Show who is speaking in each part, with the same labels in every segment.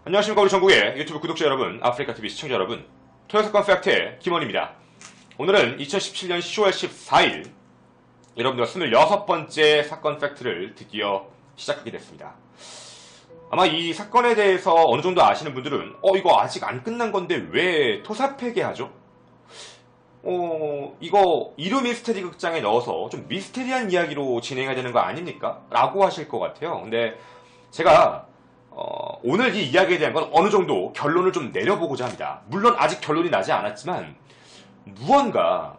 Speaker 1: 안녕하십니까 우리 전국의 유튜브 구독자 여러분, 아프리카TV 시청자 여러분, 토요사건 팩트의 김원입니다. 오늘은 2017년 10월 14일 여러분들과 26번째 사건 팩트를 드디어 시작하게 됐습니다. 아마 이 사건에 대해서 어느 정도 아시는 분들은 이거 아직 안 끝난 건데 왜 토사팩에 하죠? 이거 이루 미스테리 극장에 넣어서 좀 미스테리한 이야기로 진행해야 되는 거 아닙니까? 라고 하실 것 같아요. 근데 제가 오늘 이 이야기에 대한 건 어느 정도 결론을 좀 내려보고자 합니다. 물론 아직 결론이 나지 않았지만 무언가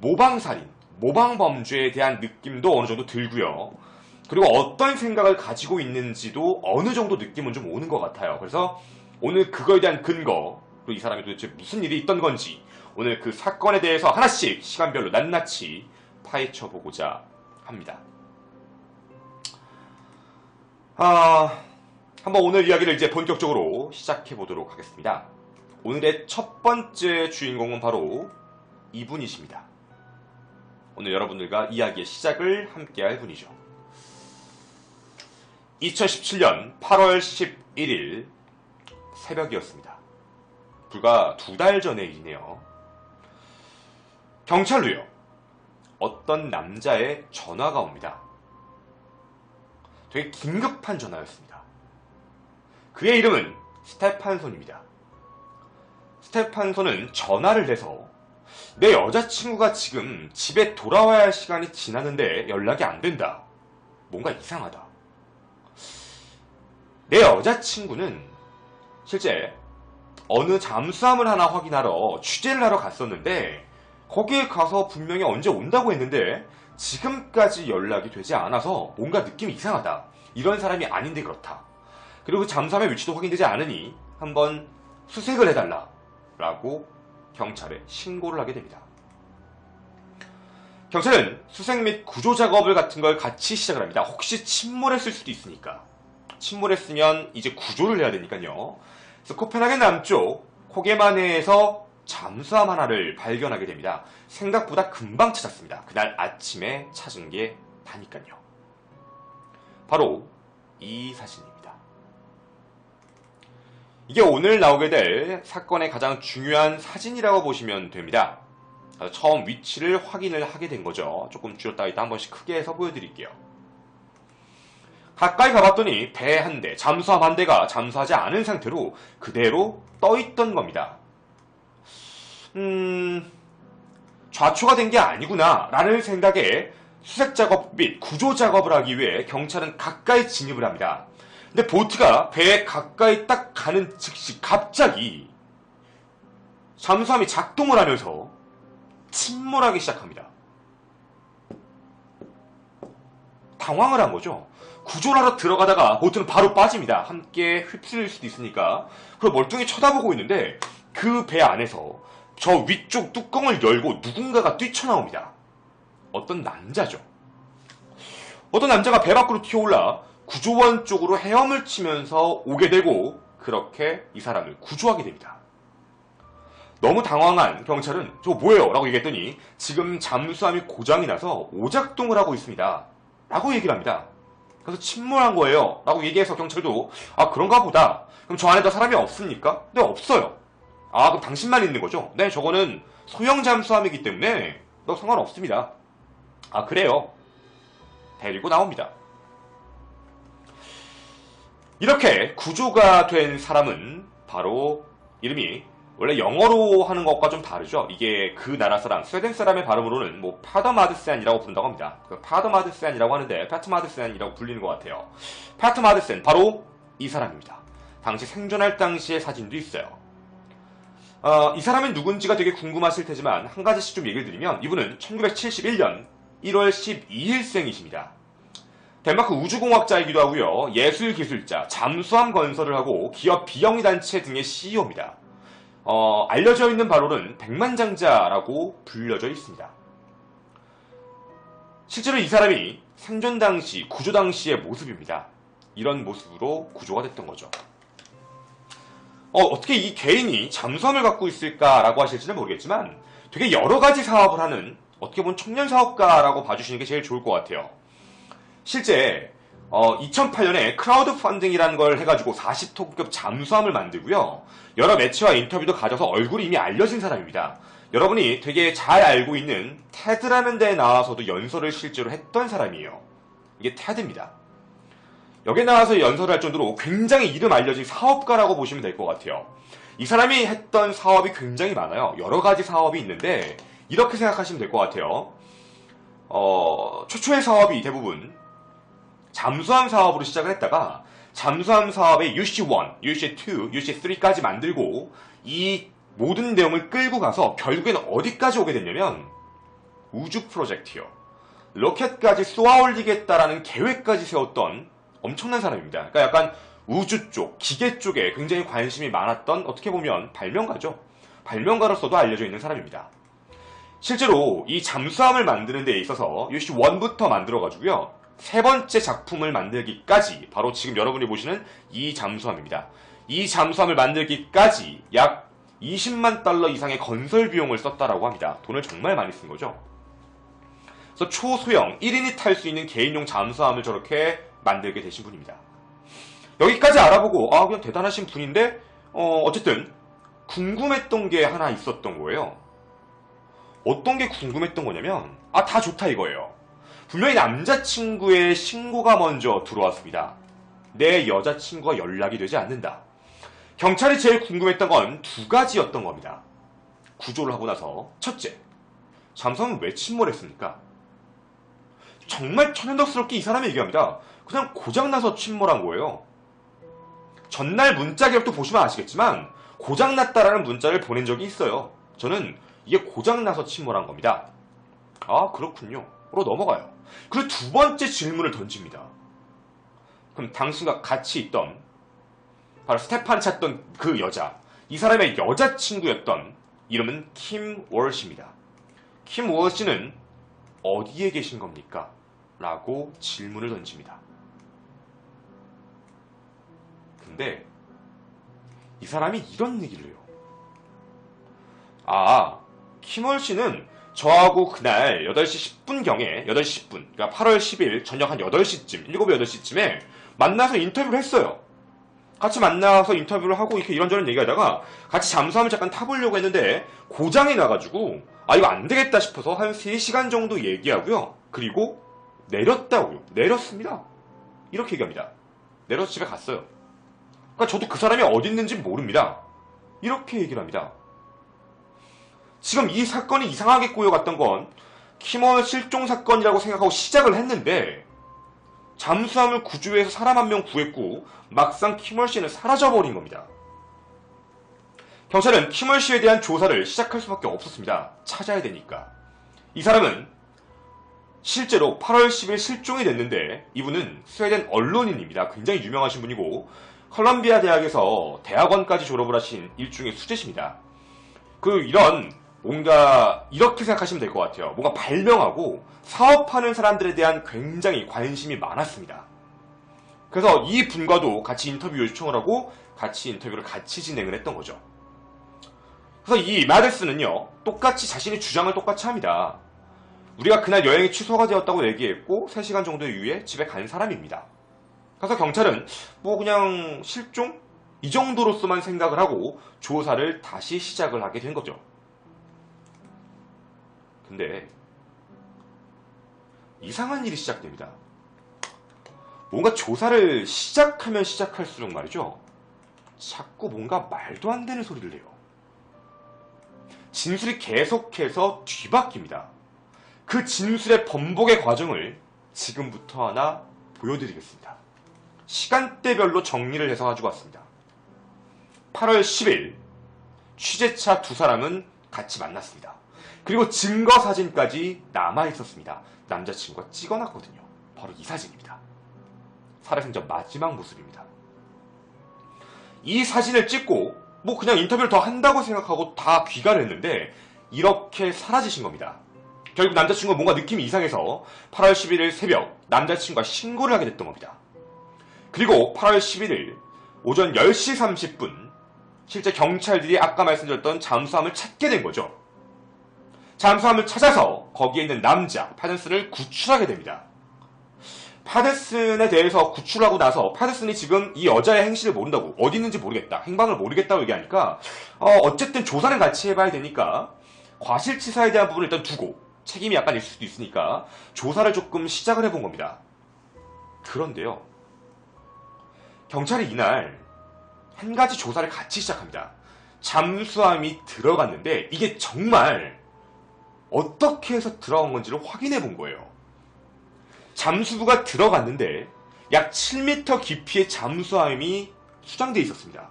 Speaker 1: 모방살인, 모방범죄에 대한 느낌도 어느 정도 들고요. 그리고 어떤 생각을 가지고 있는지도 어느 정도 느낌은 좀 오는 것 같아요. 그래서 오늘 그거에 대한 근거, 또 이 사람이 도대체 무슨 일이 있던 건지 오늘 그 사건에 대해서 하나씩 시간별로 낱낱이 파헤쳐보고자 합니다. 한번 오늘 이야기를 이제 본격적으로 시작해보도록 하겠습니다. 오늘의 첫 번째 주인공은 바로 이분이십니다. 오늘 여러분들과 이야기의 시작을 함께할 분이죠. 2017년 8월 11일 새벽이었습니다. 불과 2달 전의 일이네요. 경찰로요. 어떤 남자의 전화가 옵니다. 되게 긴급한 전화였습니다. 그의 이름은 스테판손입니다. 스테판손은 전화를 해서 내 여자친구가 지금 집에 돌아와야 할 시간이 지났는데 연락이 안 된다. 뭔가 이상하다. 내 여자친구는 실제 어느 잠수함을 하나 확인하러 취재를 하러 갔었는데 거기에 가서 분명히 언제 온다고 했는데 지금까지 연락이 되지 않아서 뭔가 느낌이 이상하다. 이런 사람이 아닌데 그렇다. 그리고 잠수함의 위치도 확인되지 않으니 한번 수색을 해달라 라고 경찰에 신고를 하게 됩니다. 경찰은 수색 및 구조 작업을 같은 걸 같이 시작을 합니다. 혹시 침몰했을 수도 있으니까. 침몰했으면 이제 구조를 해야 되니까요. 그래서 코펜하겐 남쪽 코게마네에서 잠수함 하나를 발견하게 됩니다. 생각보다 금방 찾았습니다. 그날 아침에 찾은 게 다니까요. 바로 이 사진입니다. 이게 오늘 나오게 될 사건의 가장 중요한 사진이라고 보시면 됩니다. 처음 위치를 확인을 하게 된 거죠. 조금 줄였다 이따 한 번씩 크게 해서 보여드릴게요. 가까이 가봤더니 배 한 대, 잠수함 한 대가 잠수하지 않은 상태로 그대로 떠있던 겁니다. 좌초가 된 게 아니구나 라는 생각에 수색 작업 및 구조 작업을 하기 위해 경찰은 가까이 진입을 합니다. 근데 보트가 배에 가까이 딱 가는 즉시 갑자기 잠수함이 작동을 하면서 침몰하기 시작합니다. 당황을 한 거죠. 구조를 하러 들어가다가 보트는 바로 빠집니다. 함께 휩쓸릴 수도 있으니까. 그걸 멀뚱히 쳐다보고 있는데 그 배 안에서 저 위쪽 뚜껑을 열고 누군가가 뛰쳐나옵니다. 어떤 남자죠. 어떤 남자가 배 밖으로 튀어올라 구조원 쪽으로 헤엄을 치면서 오게 되고 그렇게 이 사람을 구조하게 됩니다. 너무 당황한 경찰은 저거 뭐예요? 라고 얘기했더니 지금 잠수함이 고장이 나서 오작동을 하고 있습니다. 라고 얘기를 합니다. 그래서 침몰한 거예요. 라고 얘기해서 경찰도 그런가 보다. 그럼 저 안에 더 사람이 없습니까? 네, 없어요. 그럼 당신만 있는 거죠? 네, 저거는 소형 잠수함이기 때문에 상관없습니다. 그래요. 데리고 나옵니다. 이렇게 구조가 된 사람은 바로 이름이 원래 영어로 하는 것과 좀 다르죠. 이게 그 나라 사람, 스웨덴 사람의 발음으로는 파더마드센이라고 부른다고 합니다. 파더마드센이라고 하는데 파트마드센이라고 불리는 것 같아요. 파트마드센, 바로 이 사람입니다. 당시 생존할 당시의 사진도 있어요. 이 사람이 누군지가 되게 궁금하실 테지만 한 가지씩 좀 얘기를 드리면 이분은 1971년 1월 12일생이십니다. 덴마크 우주공학자이기도 하고요. 예술기술자, 잠수함 건설을 하고 기업 비영리단체 등의 CEO입니다. 알려져 있는 바로는 백만장자라고 불려져 있습니다. 실제로 이 사람이 생존 당시, 구조 당시의 모습입니다. 이런 모습으로 구조가 됐던 거죠. 어떻게 이 개인이 잠수함을 갖고 있을까라고 하실지는 모르겠지만 되게 여러 가지 사업을 하는 어떻게 보면 청년 사업가라고 봐주시는 게 제일 좋을 것 같아요. 실제 2008년에 크라우드 펀딩이라는 걸 해가지고 40톤급 잠수함을 만들고요. 여러 매체와 인터뷰도 가져서 얼굴이 이미 알려진 사람입니다. 여러분이 되게 잘 알고 있는 테드라는 데에 나와서도 연설을 실제로 했던 사람이에요. 이게 테드입니다. 여기에 나와서 연설을 할 정도로 굉장히 이름 알려진 사업가라고 보시면 될 것 같아요. 이 사람이 했던 사업이 굉장히 많아요. 여러 가지 사업이 있는데 이렇게 생각하시면 될 것 같아요. 최초의 사업이 대부분 잠수함 사업으로 시작을 했다가 잠수함 사업의 UC1, UC2, UC3까지 만들고 이 모든 내용을 끌고 가서 결국에는 어디까지 오게 됐냐면 우주 프로젝트요. 로켓까지 쏘아 올리겠다라는 계획까지 세웠던 엄청난 사람입니다. 그러니까 약간 우주 쪽, 기계 쪽에 굉장히 관심이 많았던 어떻게 보면 발명가죠. 발명가로서도 알려져 있는 사람입니다. 실제로 이 잠수함을 만드는 데 있어서 UC1부터 만들어가지고요. 세 번째 작품을 만들기까지 바로 지금 여러분이 보시는 이 잠수함입니다. 이 잠수함을 만들기까지 약 20만 달러 이상의 건설 비용을 썼다라고 합니다. 돈을 정말 많이 쓴 거죠. 그래서 초소형 1인이 탈 수 있는 개인용 잠수함을 저렇게 만들게 되신 분입니다. 여기까지 알아보고 그냥 대단하신 분인데 어쨌든 궁금했던 게 하나 있었던 거예요. 어떤 게 궁금했던 거냐면 다 좋다 이거예요. 분명히 남자친구의 신고가 먼저 들어왔습니다. 내 여자친구가 연락이 되지 않는다. 경찰이 제일 궁금했던 건 두 가지였던 겁니다. 구조를 하고 나서 첫째, 잠수함은 왜 침몰했습니까? 정말 천연덕스럽게 이 사람이 얘기합니다. 그냥 고장나서 침몰한 거예요. 전날 문자 기록도 보시면 아시겠지만 고장났다라는 문자를 보낸 적이 있어요. 저는 이게 고장나서 침몰한 겁니다. 그렇군요. 로 넘어가요. 그리고 두 번째 질문을 던집니다. 그럼 당신과 같이 있던 바로 스테판 찾던 그 여자, 이 사람의 여자친구였던 이름은 킴 월시입니다. 킴 월시는 어디에 계신 겁니까? 라고 질문을 던집니다. 근데 이 사람이 이런 얘기를 해요. 킴 월시는 저하고 그날 8시 10분경에 8시 10분, 그러니까 8월 10일 저녁 한 8시쯤, 7, 8시쯤에 만나서 인터뷰를 했어요. 같이 만나서 인터뷰를 하고 이렇게 이런저런 얘기하다가 같이 잠수함을 잠깐 타보려고 했는데 고장이 나가지고 이거 안 되겠다 싶어서 한 3시간 정도 얘기하고요. 그리고 내렸다고요. 내렸습니다. 이렇게 얘기합니다. 내려서 집에 갔어요. 그러니까 저도 그 사람이 어디 있는지 모릅니다. 이렇게 얘기를 합니다. 지금 이 사건이 이상하게 꼬여갔던 건 킴월 실종 사건이라고 생각하고 시작을 했는데 잠수함을 구조해서 사람 한 명 구했고 막상 킴월 씨는 사라져버린 겁니다. 경찰은 킴월 씨에 대한 조사를 시작할 수밖에 없었습니다. 찾아야 되니까. 이 사람은 실제로 8월 10일 실종이 됐는데 이분은 스웨덴 언론인입니다. 굉장히 유명하신 분이고 컬럼비아 대학에서 대학원까지 졸업을 하신 일종의 수재십니다. 이런 뭔가 이렇게 생각하시면 될 것 같아요. 뭔가 발명하고 사업하는 사람들에 대한 굉장히 관심이 많았습니다. 그래서 이 분과도 같이 인터뷰 요청을 하고 같이 인터뷰를 같이 진행을 했던 거죠. 그래서 이 마데스는요, 똑같이 자신의 주장을 똑같이 합니다. 우리가 그날 여행이 취소가 되었다고 얘기했고 3시간 정도 이후에 집에 간 사람입니다. 그래서 경찰은 그냥 실종? 이 정도로서만 생각을 하고 조사를 다시 시작을 하게 된 거죠. 근데 이상한 일이 시작됩니다. 뭔가 조사를 시작하면 시작할수록 말이죠. 자꾸 뭔가 말도 안 되는 소리를 내요. 진술이 계속해서 뒤바뀝니다. 그 진술의 번복의 과정을 지금부터 하나 보여드리겠습니다. 시간대별로 정리를 해서 가지고 왔습니다. 8월 10일 취재차 두 사람은 같이 만났습니다. 그리고 증거 사진까지 남아있었습니다. 남자친구가 찍어놨거든요. 바로 이 사진입니다. 살해생전 마지막 모습입니다. 이 사진을 찍고 그냥 인터뷰를 더 한다고 생각하고 다 귀가를 했는데 이렇게 사라지신 겁니다. 결국 남자친구가 뭔가 느낌이 이상해서 8월 11일 새벽 남자친구가 신고를 하게 됐던 겁니다. 그리고 8월 11일 오전 10시 30분 실제 경찰들이 아까 말씀드렸던 잠수함을 찾게 된 거죠. 잠수함을 찾아서 거기에 있는 남자, 파든스를 구출하게 됩니다. 파데슨에 대해서 구출하고 나서 파데슨이 지금 이 여자의 행실을 모른다고, 어디 있는지 모르겠다, 행방을 모르겠다고 얘기하니까 어쨌든 조사는 같이 해봐야 되니까 과실치사에 대한 부분을 일단 두고, 책임이 약간 있을 수도 있으니까 조사를 조금 시작을 해본 겁니다. 그런데요, 경찰이 이날 한 가지 조사를 같이 시작합니다. 잠수함이 들어갔는데 이게 정말 어떻게 해서 들어간 건지를 확인해 본 거예요. 잠수부가 들어갔는데 약 7m 깊이의 잠수함이 수장되어 있었습니다.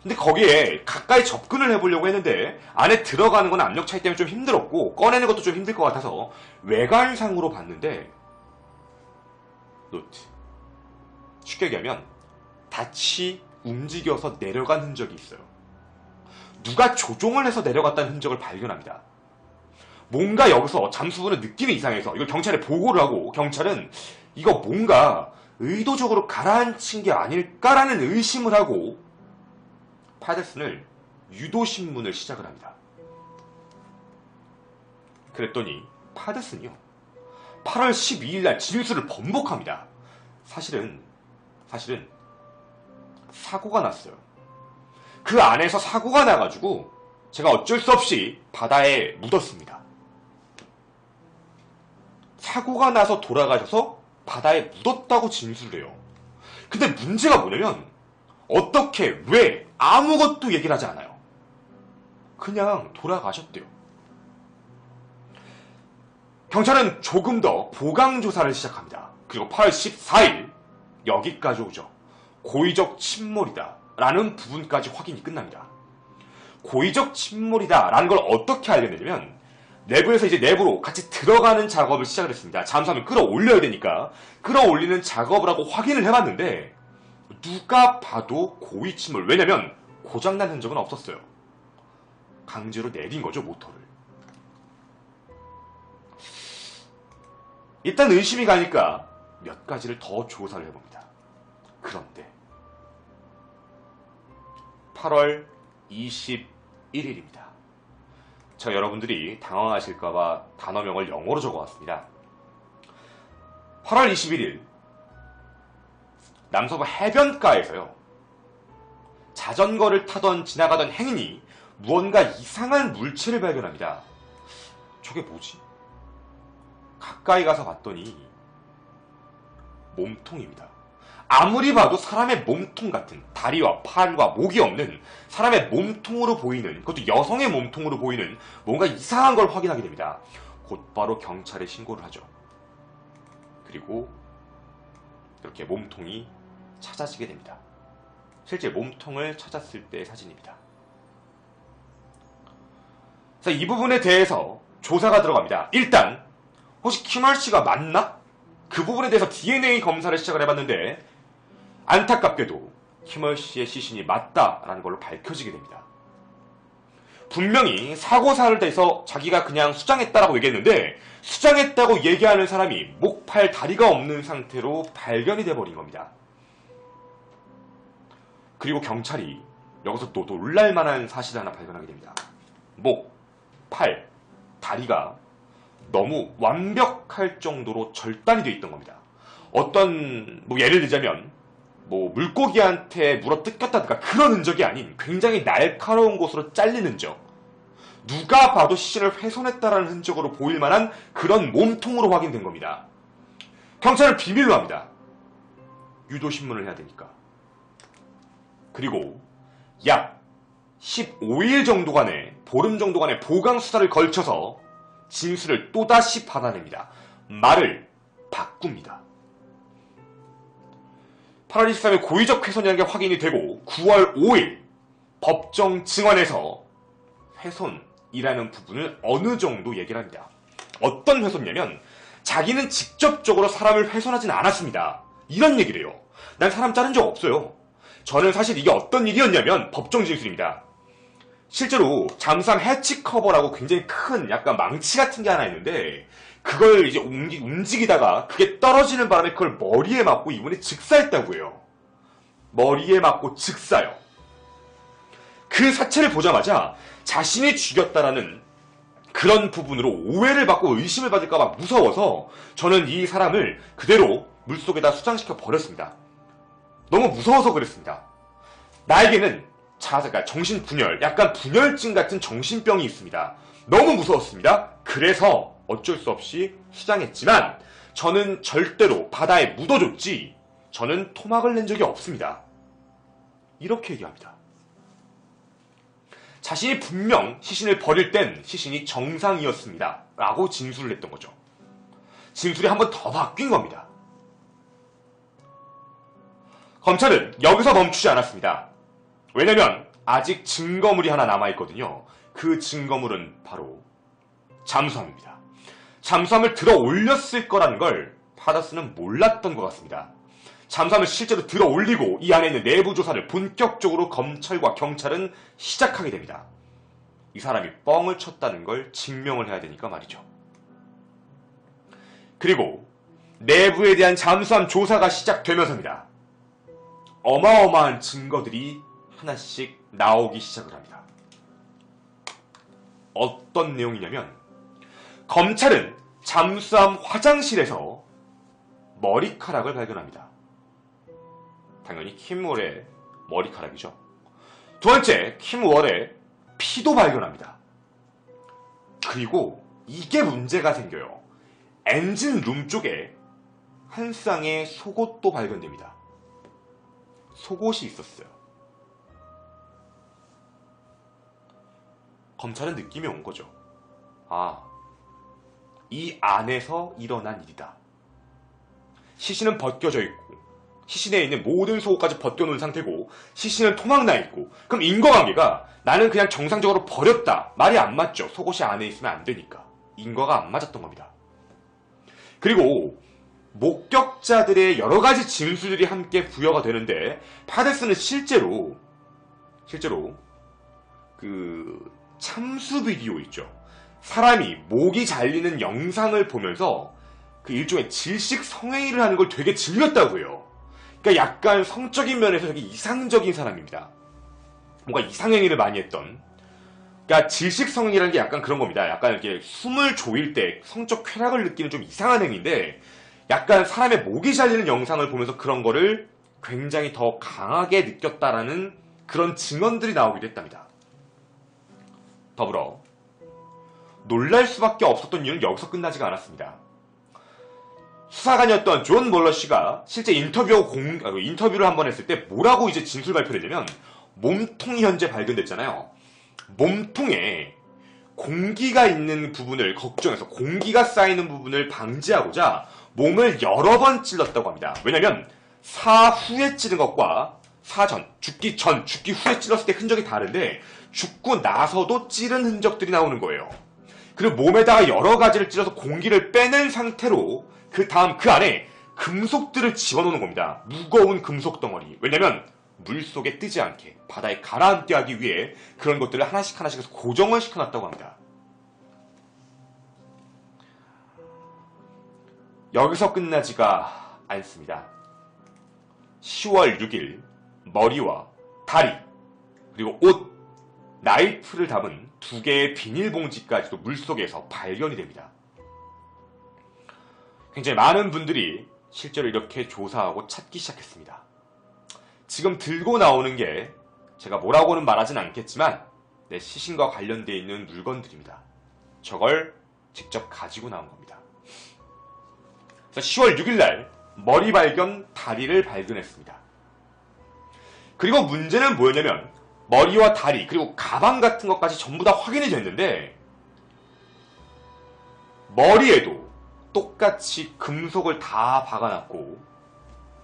Speaker 1: 근데 거기에 가까이 접근을 해보려고 했는데 안에 들어가는 건 압력 차이 때문에 좀 힘들었고 꺼내는 것도 좀 힘들 것 같아서 외관상으로 봤는데, 노트, 쉽게 얘기하면 닻이 움직여서 내려간 흔적이 있어요. 누가 조종을 해서 내려갔다는 흔적을 발견합니다. 뭔가 여기서 잠수부는 느낌이 이상해서 이걸 경찰에 보고를 하고, 경찰은 이거 뭔가 의도적으로 가라앉힌 게 아닐까라는 의심을 하고 파데슨을 유도신문을 시작을 합니다. 그랬더니 파데슨이요, 8월 12일 날 진술을 번복합니다. 사실은 사고가 났어요. 그 안에서 사고가 나가지고 제가 어쩔 수 없이 바다에 묻었습니다. 사고가 나서 돌아가셔서 바다에 묻었다고 진술을 해요. 근데 문제가 뭐냐면 어떻게, 왜, 아무것도 얘기를 하지 않아요. 그냥 돌아가셨대요. 경찰은 조금 더 보강조사를 시작합니다. 그리고 8월 14일 여기까지 오죠. 고의적 침몰이다 라는 부분까지 확인이 끝납니다. 고의적 침몰이다 라는 걸 어떻게 알겠냐면, 내부에서 이제 내부로 같이 들어가는 작업을 시작을 했습니다. 잠수함을 끌어올려야 되니까 끌어올리는 작업을 하고 확인을 해봤는데 누가 봐도 고의 침몰. 왜냐면 고장난 흔적은 없었어요. 강제로 내린 거죠, 모터를. 일단 의심이 가니까 몇 가지를 더 조사를 해봅니다. 그런데 8월 21일입니다. 저 여러분들이 당황하실까봐 단어명을 영어로 적어왔습니다. 8월 21일 남서부 해변가에서요, 자전거를 타던 지나가던 행인이 무언가 이상한 물체를 발견합니다. 저게 뭐지? 가까이 가서 봤더니 몸통입니다. 아무리 봐도 사람의 몸통 같은, 다리와 팔과 목이 없는 사람의 몸통으로 보이는, 그것도 여성의 몸통으로 보이는 뭔가 이상한 걸 확인하게 됩니다. 곧바로 경찰에 신고를 하죠. 그리고 이렇게 몸통이 찾아지게 됩니다. 실제 몸통을 찾았을 때의 사진입니다. 그래서 이 부분에 대해서 조사가 들어갑니다. 일단 혹시 김월 씨가 맞나? 그 부분에 대해서 DNA 검사를 시작을 해봤는데 안타깝게도 김월 씨의 시신이 맞다라는 걸로 밝혀지게 됩니다. 분명히 사고사를 대해서 자기가 그냥 수장했다라고 얘기했는데 수장했다고 얘기하는 사람이 목, 팔, 다리가 없는 상태로 발견이 돼버린 겁니다. 그리고 경찰이 여기서 또 놀랄만한 사실을 하나 발견하게 됩니다. 목, 팔, 다리가 너무 완벽할 정도로 절단이 되어 있던 겁니다. 어떤, 예를 들자면 물고기한테 물어 뜯겼다든가 그런 흔적이 아닌 굉장히 날카로운 곳으로 잘린 흔적, 누가 봐도 시신을 훼손했다라는 흔적으로 보일 만한 그런 몸통으로 확인된 겁니다. 경찰은 비밀로 합니다. 유도신문을 해야 되니까. 그리고 약 15일 정도간의, 보름 정도간의 보강수사를 걸쳐서 진술을 또다시 받아냅니다. 말을 바꿉니다. 8월 23일 고의적 훼손이라는 게 확인이 되고 9월 5일 법정 증언에서 훼손이라는 부분을 어느 정도 얘기를 합니다. 어떤 훼손이냐면 자기는 직접적으로 사람을 훼손하진 않았습니다. 이런 얘기를 해요. 난 사람 자른 적 없어요. 저는 사실 이게 어떤 일이었냐면, 법정 진술입니다. 실제로 잠수함 해치 커버라고 굉장히 큰 약간 망치 같은 게 하나 있는데 그걸 이제 움직이다가 그게 떨어지는 바람에 그걸 머리에 맞고 이분이 즉사했다고 해요. 머리에 맞고 즉사요. 그 사체를 보자마자 자신이 죽였다라는 그런 부분으로 오해를 받고 의심을 받을까봐 무서워서 저는 이 사람을 그대로 물속에다 수장시켜 버렸습니다. 너무 무서워서 그랬습니다. 나에게는 그러니까 정신분열, 약간 분열증 같은 정신병이 있습니다. 너무 무서웠습니다. 그래서 어쩔 수 없이 수장했지만 저는 절대로 바다에 묻어줬지 저는 토막을 낸 적이 없습니다. 이렇게 얘기합니다. 자신이 분명 시신을 버릴 땐 시신이 정상이었습니다. 라고 진술을 했던 거죠. 진술이 한 번 더 바뀐 겁니다. 검찰은 여기서 멈추지 않았습니다. 왜냐면 아직 증거물이 하나 남아있거든요. 그 증거물은 바로 잠수함입니다. 잠수함을 들어 올렸을 거라는 걸 파더스는 몰랐던 것 같습니다. 잠수함을 실제로 들어 올리고 이 안에 있는 내부 조사를 본격적으로 검찰과 경찰은 시작하게 됩니다. 이 사람이 뻥을 쳤다는 걸 증명을 해야 되니까 말이죠. 그리고 내부에 대한 잠수함 조사가 시작되면서입니다. 어마어마한 증거들이 하나씩 나오기 시작을 합니다. 어떤 내용이냐면 검찰은 잠수함 화장실에서 머리카락을 발견합니다. 당연히 킴 월의 머리카락이죠. 두 번째, 킴 월의 피도 발견합니다. 그리고 이게 문제가 생겨요. 엔진 룸 쪽에 한 쌍의 속옷도 발견됩니다. 속옷이 있었어요. 검찰은 느낌이 온 거죠. 아, 이 안에서 일어난 일이다. 시신은 벗겨져 있고 시신에 있는 모든 속옷까지 벗겨놓은 상태고 시신은 토막나 있고 그럼 인과관계가 나는 그냥 정상적으로 버렸다. 말이 안 맞죠. 속옷이 안에 있으면 안 되니까. 인과가 안 맞았던 겁니다. 그리고 목격자들의 여러 가지 진술들이 함께 부여가 되는데 파데스는 실제로 그 참수 비디오 있죠. 사람이 목이 잘리는 영상을 보면서 그 일종의 질식 성행위를 하는 걸 되게 즐겼다고 해요. 그러니까 약간 성적인 면에서 되게 이상적인 사람입니다. 뭔가 이상행위를 많이 했던. 그러니까 질식 성행위라는 게 약간 그런 겁니다. 약간 이렇게 숨을 조일 때 성적 쾌락을 느끼는 좀 이상한 행위인데 약간 사람의 목이 잘리는 영상을 보면서 그런 거를 굉장히 더 강하게 느꼈다라는 그런 증언들이 나오기도 했답니다. 더불어 놀랄 수밖에 없었던 이유는 여기서 끝나지가 않았습니다. 수사관이었던 존 몰러 씨가 실제 인터뷰를 한번 했을 때 뭐라고 이제 진술 발표를 했냐면 몸통이 현재 발견됐잖아요. 몸통에 공기가 있는 부분을 걱정해서 공기가 쌓이는 부분을 방지하고자 몸을 여러 번 찔렀다고 합니다. 왜냐면 사후에 찌른 것과 사전, 죽기 전, 죽기 후에 찔렀을 때 흔적이 다른데 죽고 나서도 찌른 흔적들이 나오는 거예요. 그리고 몸에다가 여러 가지를 찔러서 공기를 빼낸 상태로 그 다음 그 안에 금속들을 집어넣는 겁니다. 무거운 금속 덩어리. 왜냐면 물속에 뜨지 않게 바다에 가라앉게 하기 위해 그런 것들을 하나씩 해서 고정을 시켜놨다고 합니다. 여기서 끝나지가 않습니다. 10월 6일 머리와 다리 그리고 옷, 나이프를 담은 2개의 비닐봉지까지도 물속에서 발견이 됩니다. 굉장히 많은 분들이 실제로 이렇게 조사하고 찾기 시작했습니다. 지금 들고 나오는 게 제가 뭐라고는 말하진 않겠지만 내 시신과 관련되어 있는 물건들입니다. 저걸 직접 가지고 나온 겁니다. 그래서 10월 6일날 머리 발견, 다리를 발견했습니다. 그리고 문제는 뭐였냐면 머리와 다리 그리고 가방 같은 것까지 전부 다 확인이 됐는데 머리에도 똑같이 금속을 다 박아놨고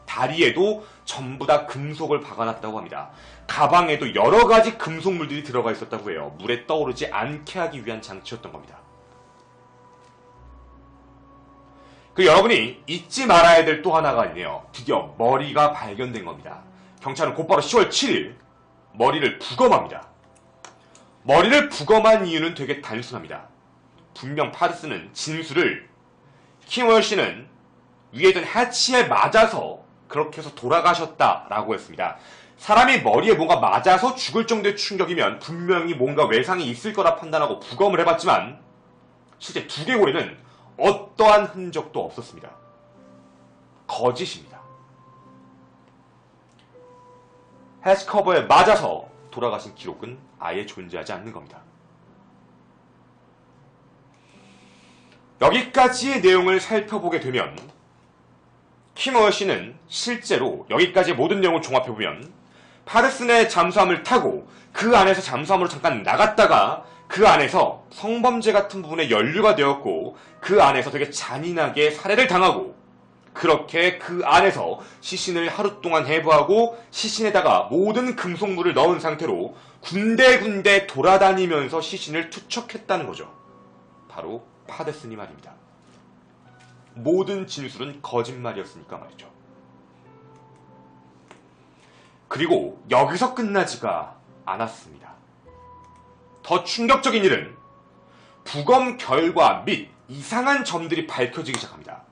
Speaker 1: 다리에도 전부 다 금속을 박아놨다고 합니다. 가방에도 여러 가지 금속물들이 들어가 있었다고 해요. 물에 떠오르지 않게 하기 위한 장치였던 겁니다. 그리고 여러분이 잊지 말아야 될 또 하나가 있네요. 드디어 머리가 발견된 겁니다. 경찰은 곧바로 10월 7일 머리를 부검합니다. 머리를 부검한 이유는 되게 단순합니다. 분명 파데스는 진술을 킴월 씨는 위에 있던 해치에 맞아서 그렇게 해서 돌아가셨다라고 했습니다. 사람이 머리에 뭔가 맞아서 죽을 정도의 충격이면 분명히 뭔가 외상이 있을 거라 판단하고 부검을 해봤지만 실제 두개골에는 어떠한 흔적도 없었습니다. 거짓입니다. 해시커버에 맞아서 돌아가신 기록은 아예 존재하지 않는 겁니다. 여기까지의 내용을 살펴보게 되면 킴 월시는 실제로 여기까지의 모든 내용을 종합해보면 파르슨의 잠수함을 타고 그 안에서 잠수함으로 잠깐 나갔다가 그 안에서 성범죄 같은 부분에 연루가 되었고 그 안에서 되게 잔인하게 살해를 당하고 그렇게 그 안에서 시신을 하루 동안 해부하고 시신에다가 모든 금속물을 넣은 상태로 군데군데 돌아다니면서 시신을 투척했다는 거죠. 바로 파데스니 말입니다. 모든 진술은 거짓말이었으니까 말이죠. 그리고 여기서 끝나지가 않았습니다. 더 충격적인 일은 부검 결과 및 이상한 점들이 밝혀지기 시작합니다.